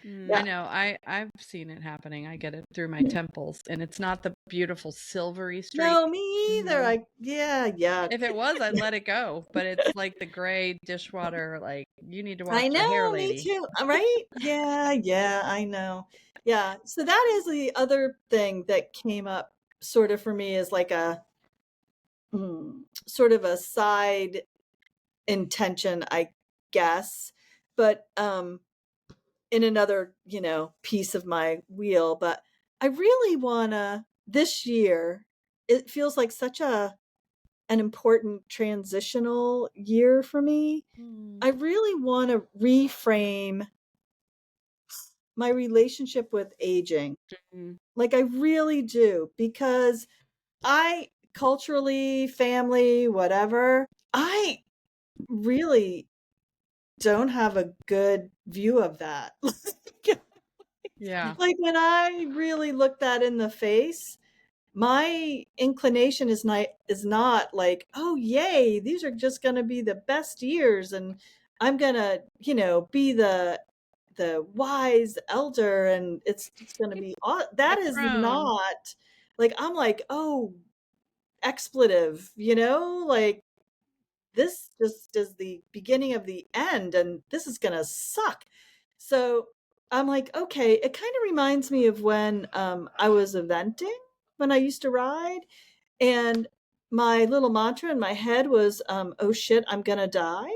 I Yeah. know. I've seen it happening. I get it through my temples, and it's not the beautiful silvery straight. No, me either. Yeah. If it was, I'd let it go. But it's like the gray dishwater. Like you need to wash I your hair, know, me lady. too. Right? Yeah, I know. Yeah. So that is the other thing that came up sort of for me is like a sort of a side intention, I guess. But in another, piece of my wheel, but I really wanna this year, it feels like such an important transitional year for me. Mm. I really wanna reframe my relationship with aging. Mm. Like I really do because I culturally, family, whatever, I really don't have a good view of that. Yeah. Like when I really look that in the face, my inclination is not like, oh yay, these are just going to be the best years and I'm going to, be the wise elder and it's going to be The that is crone. not like I'm like, oh, expletive, like this just is the beginning of the end and this is gonna suck. So I'm like, okay, it kind of reminds me of when I was eventing when I used to ride and my little mantra in my head was oh shit, I'm gonna die.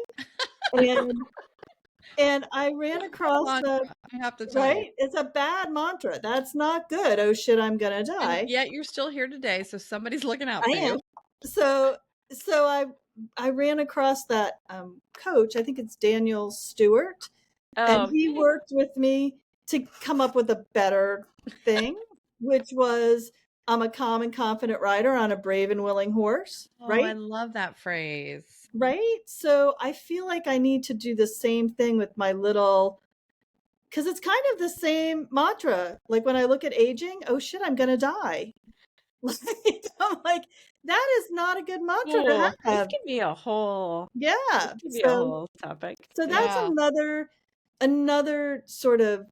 And I ran across the Mantra, I have to tell you. right, it's a bad mantra. That's not good. Oh shit, I'm gonna And die. yet you're still here today, so somebody's looking out I for am. you. So I ran across that coach. I think it's Daniel Stewart, and Oh, he worked with me to come up with a better thing, which was I'm a calm and confident rider on a brave and willing horse. Oh, I Right, love that phrase. right. So I feel like I need to do the same thing with my little. Because it's kind of the same mantra. Like when I look at aging, oh shit, I'm gonna die. Like, I'm like, that is not a good mantra to cool. This have. could be a whole. This Yeah. could be a So whole topic. so that's Yeah. another sort of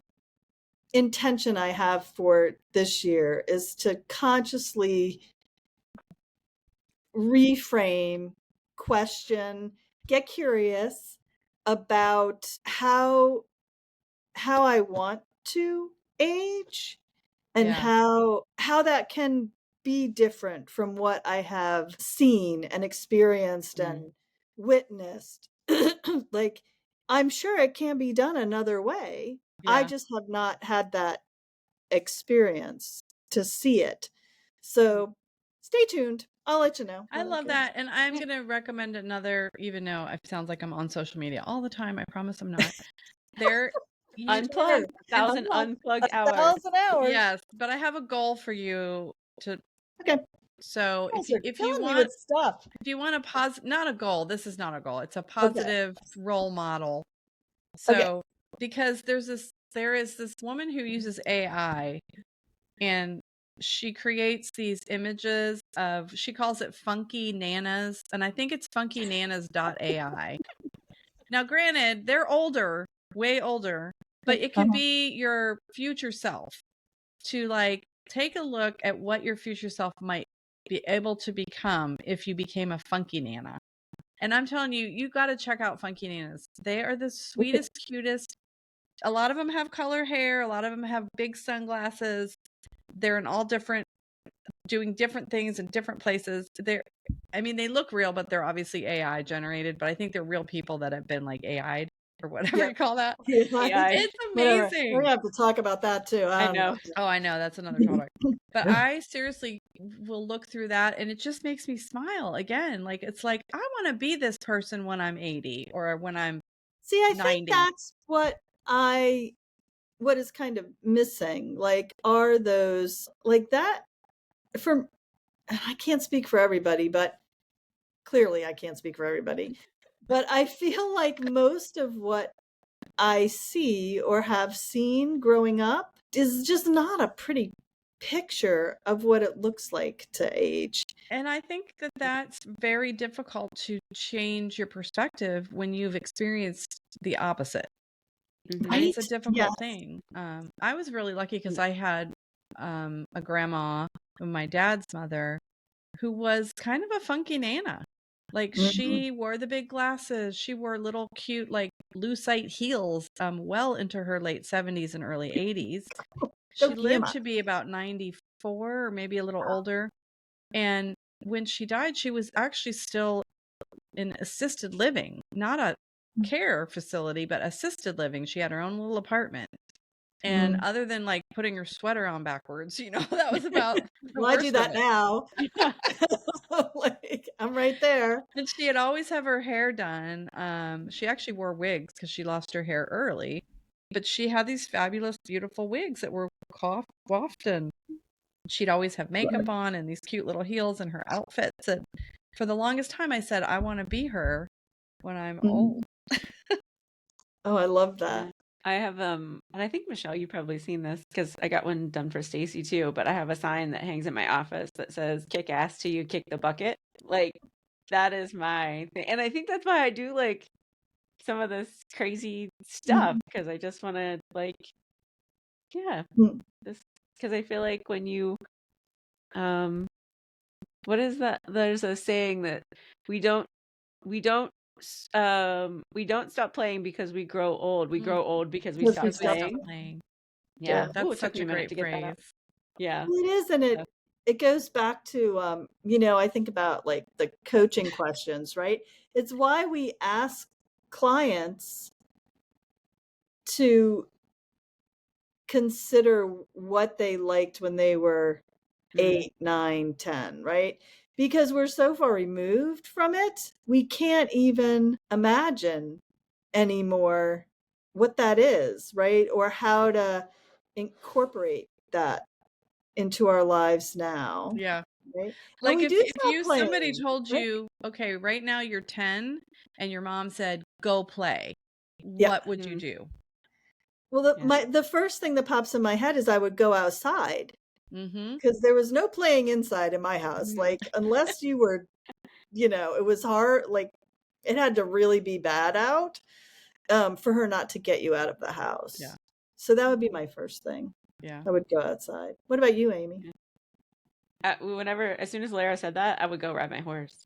intention I have for this year is to consciously reframe, question, get curious about how I want to age and Yeah. how that can be different from what I have seen and experienced Mm. and witnessed. Like I'm sure it can be done another way. I Yeah. just have not had that experience to see it. So stay tuned. I'll let you know I when I love go. that. And I'm going to recommend another, even though it sounds like I'm on social media all the time. I promise I'm not. There, you, Unplug. and 1,000 I'm unplug a hours. 1,000 hours. yes, but I have a goal for you to Okay. So You guys are if you killing me want with stuff. a not a goal, this is not a goal. It's a Okay. positive role model. So because there is this woman who uses AI, and she creates these images of, she calls it funky nanas, and I think it's funkynanas.ai. Now, granted, they're older, way older, but it could be your future self, to like take a look at what your future self might be able to become if you became a funky nana. And I'm telling you, you got to check out funky nanas. They are the sweetest, cutest. A lot of them have color hair. A lot of them have big sunglasses. They're in all different, doing different things in different places. They look real, but they're obviously AI generated. But I think they're real people that have been like AI'd or whatever you call that. AI. It's Whatever. amazing. We're gonna have to talk about that too. I know. Oh, I know. That's another topic. But I seriously will look through that, and it just makes me smile again. Like, it's like, I want to be this person when I'm 80 or when I'm See, I 90. think that's what is kind of missing. Like, are those like that from, I can't speak for everybody, but clearly I can't speak for everybody. But I feel like most of what I see or have seen growing up is just not a pretty picture of what it looks like to age. And I think that that's very difficult to change your perspective when you've experienced the opposite. Mhm. Right? It's a difficult thing. I was really lucky because I had a grandma, my dad's mother, who was kind of a funky nana. Like, she wore the big glasses. She wore little cute, like, lucite heels well into her late 70s and early 80s. She lived to be about 94 or maybe a little older. And when she died, she was actually still in assisted living, not a care facility, but assisted living. She had her own little apartment. And other than like putting her sweater on backwards, that was about the Well, I do worst of that it. now. Like, I'm right there. And she'd always have her hair done. She actually wore wigs because she lost her hair early. But she had these fabulous, beautiful wigs that were coiffed, and she'd always have makeup on and these cute little heels and her outfits. And for the longest time, I said, I want to be her when I'm old. Oh, I love that. I have and I think, Michelle, you've probably seen this because I got one done for Stacy too, but I have a sign that hangs in my office that says "Kick ass till you kick the bucket." Like, that is my thing. And I think that's why I do like some of this crazy stuff, because I just want to, like, this, because I feel like when you what is that? There's a saying that we don't we don't stop playing because we grow old. We grow old because we stop playing. Yeah. That's Ooh, it took such me a a minute great to get that phrase. out. Yeah. Well, it is, and it goes back to I think about like the coaching questions, right? It's why we ask clients to consider what they liked when they were 8, 9, 10, right? Because we're so far removed from it, we can't even imagine anymore what that is, right? Or how to incorporate that into our lives now. Yeah. Right? And Like, we if do stop somebody playing, told right? you, okay, right now you're 10 and your mom said, go play, Yeah. what would you do? Well, the first thing that pops in my head is I would go outside, because there was no playing inside in my house. Like, unless you were, it was hard. Like, it had to really be bad out for her not to get you out of the house. Yeah. So that would be my first thing. Yeah. I would go outside. What about you, Amy? As soon as Lara said that, I would go ride my horse.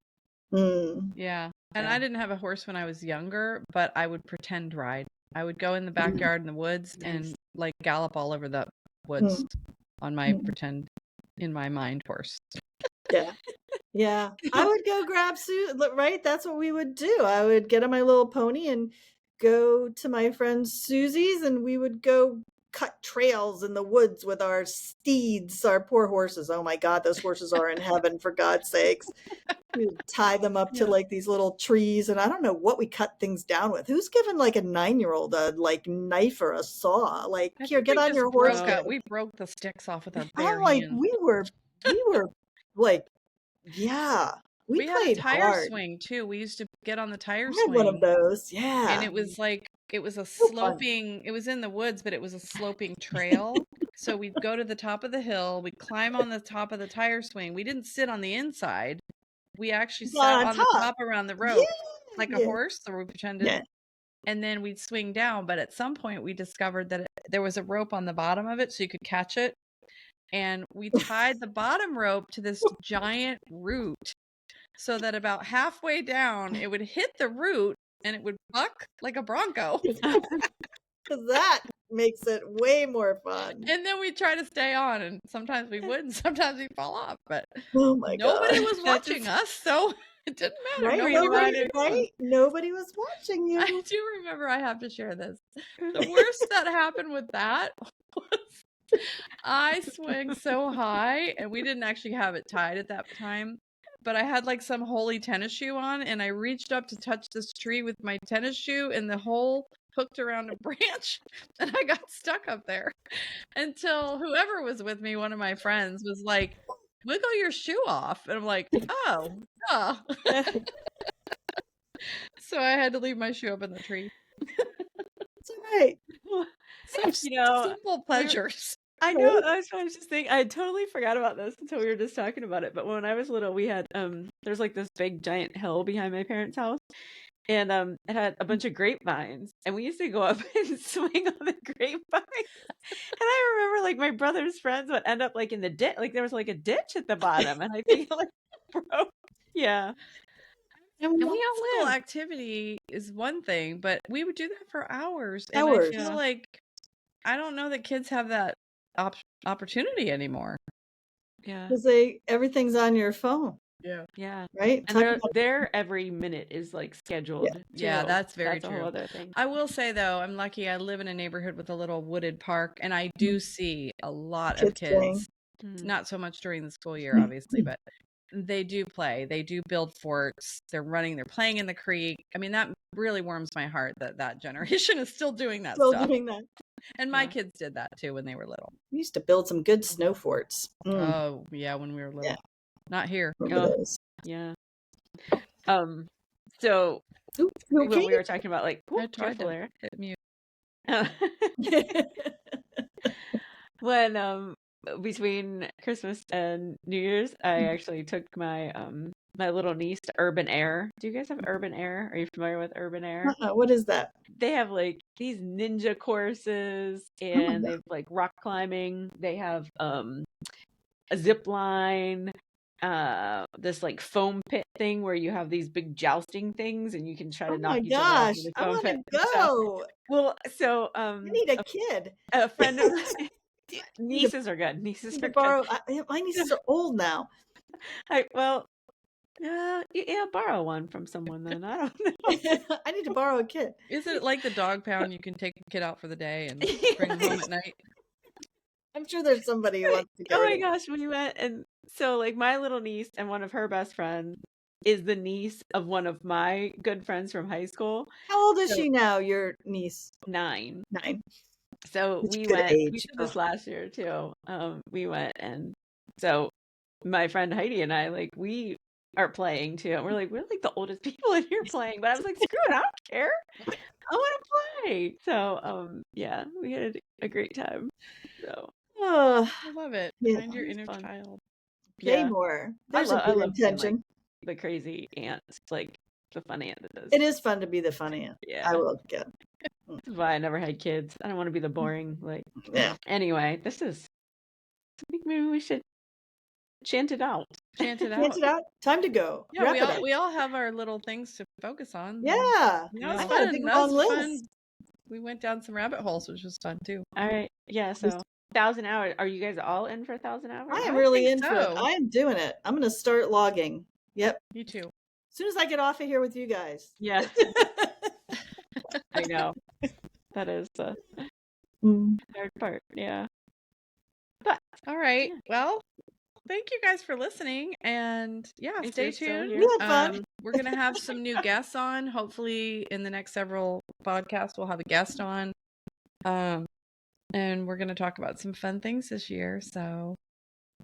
Yeah. And I didn't have a horse when I was younger, but I would pretend ride. I would go in the backyard in the woods and like gallop all over the woods on my pretend, in my mind, horse. Yeah. Yeah. I would go grab right? That's what we would do. I would get on my little pony and go to my friend Susie's, and we would go cut trails in the woods with our steeds, our poor horses. Oh my God, those horses are in heaven, for God's sakes. We would tie them up to like these little trees, and I don't know what we cut things down with. Who's given like a 9-year-old a like knife or a saw? Like, I here, think get on your horse. we broke the sticks off with our bare I'm like, hands. we were like Yeah. We We had a played tire hard. swing too. We used to get on the tire I had one of swing, those. and Yeah. it was a So fun. sloping, it was in the woods, but it was a sloping trail. So we'd go to the top of the hill, we'd climb on the top of the tire swing. We didn't sit on the inside. We actually sat Got on on the top. top around the rope like a Yeah. horse, or we pretended. Yeah. And then we'd swing down, but at some point we discovered that there was a rope on the bottom of it so you could catch it. And we tied the bottom rope to this giant root so that about halfway down it would hit the root and it would buck like a bronco. Because that makes it way more fun. And then we'd try to stay on, and sometimes we would, and sometimes we'd fall off. But Oh my nobody God. was watching us, so it didn't matter. Right? Nobody was watching you. I do remember, I have to share this. The worst that happened with that was I swung so high, and we didn't actually have it tied at that time, but I had like some holy tennis shoe on, and I reached up to touch this tree with my tennis shoe, and the hole hooked around a branch, and I got stuck up there until whoever was with me, one of my friends, was like, "Wiggle your shoe off," and I'm like, "Oh, duh." So I had to leave my shoe up in the tree. It's all right. Such simple pleasures. I know. That's what I was just thinking. I totally forgot about this until we were just talking about it. But when I was little, we had there's like this big giant hill behind my parents' house, and it had a bunch of grapevines, and we used to go up and swing on the grapevines. And I remember like my brother's friends would end up like in the ditch, like there was like a ditch at the bottom, and I think like broke. Yeah. And we all physical live. activity is one thing, but we would do that for hours. And Hours. I feel like I don't know that kids have that opportunity anymore. Yeah. Because everything's on your phone. Yeah. Yeah. Right? And their every minute is like scheduled. Yeah, that's very That's true. a whole other thing. I will say though, I'm lucky. I live in a neighborhood with a little wooded park, and I do see a lot of kids. Not so much during the school year, obviously, but they do play. They do build forts. They're running. They're playing in the creek. I mean, that really warms my heart that generation is still doing that stuff. Doing that. And my kids did that too when they were little. We used to build some good snow forts. Oh yeah, when we were little. Yeah. Not here. Yeah. So when we were talking about like, I tried to hit mute. When between Christmas and New Year's, I actually took my my little niece to Urban Air. Do you guys have Urban Air? Are you familiar with Urban Air? What is that? They have like these ninja courses, and they have like rock climbing. They have a zip line, this like foam pit thing where you have these big jousting things, and you can try to knock each other off in the foam pit. I want to go. Well, so I need a kid. A friend of mine. Nieces are good. Nieces are borrow. good. My nieces are old now. Borrow one from someone then. I don't know. I need to borrow a kid. Isn't it like the dog pound? You can take the kid out for the day and bring him home at night. I'm sure there's somebody who wants to go. Oh my gosh, we went, and so like my little niece and one of her best friends is the niece of one of my good friends from high school. How old is she now, your niece? 9. 9. So we went. We did this last year too. We went, and so my friend Heidi and I, like, we are playing too. And we're like the oldest people in here playing. But I was like, screw it, I don't care. I want to play. So yeah, we had a great time. So I love it. Find your inner child. Play more. There's a good intention. Like, the crazy aunt, like the fun aunt that does. It is fun to be the fun aunt. Yeah, I will get. That's why I never had kids. I don't want to be the boring, like. Yeah. Anyway, I think maybe we should chant it out. Chant it out. Chant it out. Time to go. Yeah, we all have our little things to focus on. Yeah. That was fun. That was fun. We went down some rabbit holes, which was fun too. All right. Yeah. So 1,000 hours. Are you guys all in for 1,000 hours? I am really in for it. I am doing it. I'm going to start logging. Yep. Me too. As soon as I get off of here with you guys. Yeah. I know. That is the hard part. Yeah. But all right. Yeah. Well, thank you guys for listening, and stay tuned. We had fun. We're gonna have some new guests on. Hopefully, in the next several podcasts, we'll have a guest on. And we're gonna talk about some fun things this year. So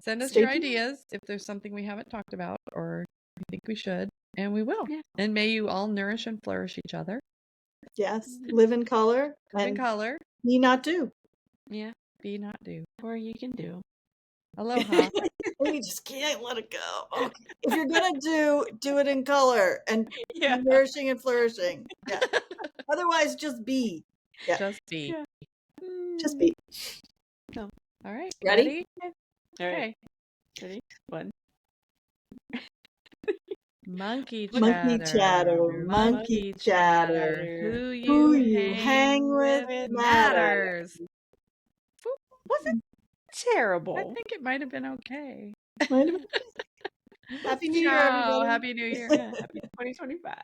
Send us Stay your tuned. ideas if there's something we haven't talked about or you think we should, and we will. Yeah. And may you all nourish and flourish each other. Yes. Live in color Live in and color, be not do. Yeah. be not do. Or you can do. Aloha. We just can't let it go. Okay. If you're gonna do it in color and Yeah. nourishing and flourishing. Yeah. Otherwise, just be. Yeah. Just be. Yeah. Just be. All right. Ready? All right. Okay. Ready? 1. Monkey Monkey chatter. chatter, monkey chatter. Who Who you you hang with matters. matters. Was it I terrible? think it might have been okay. Happy New Year, Ciao. everybody. Happy New Year. Yeah. Happy 2025.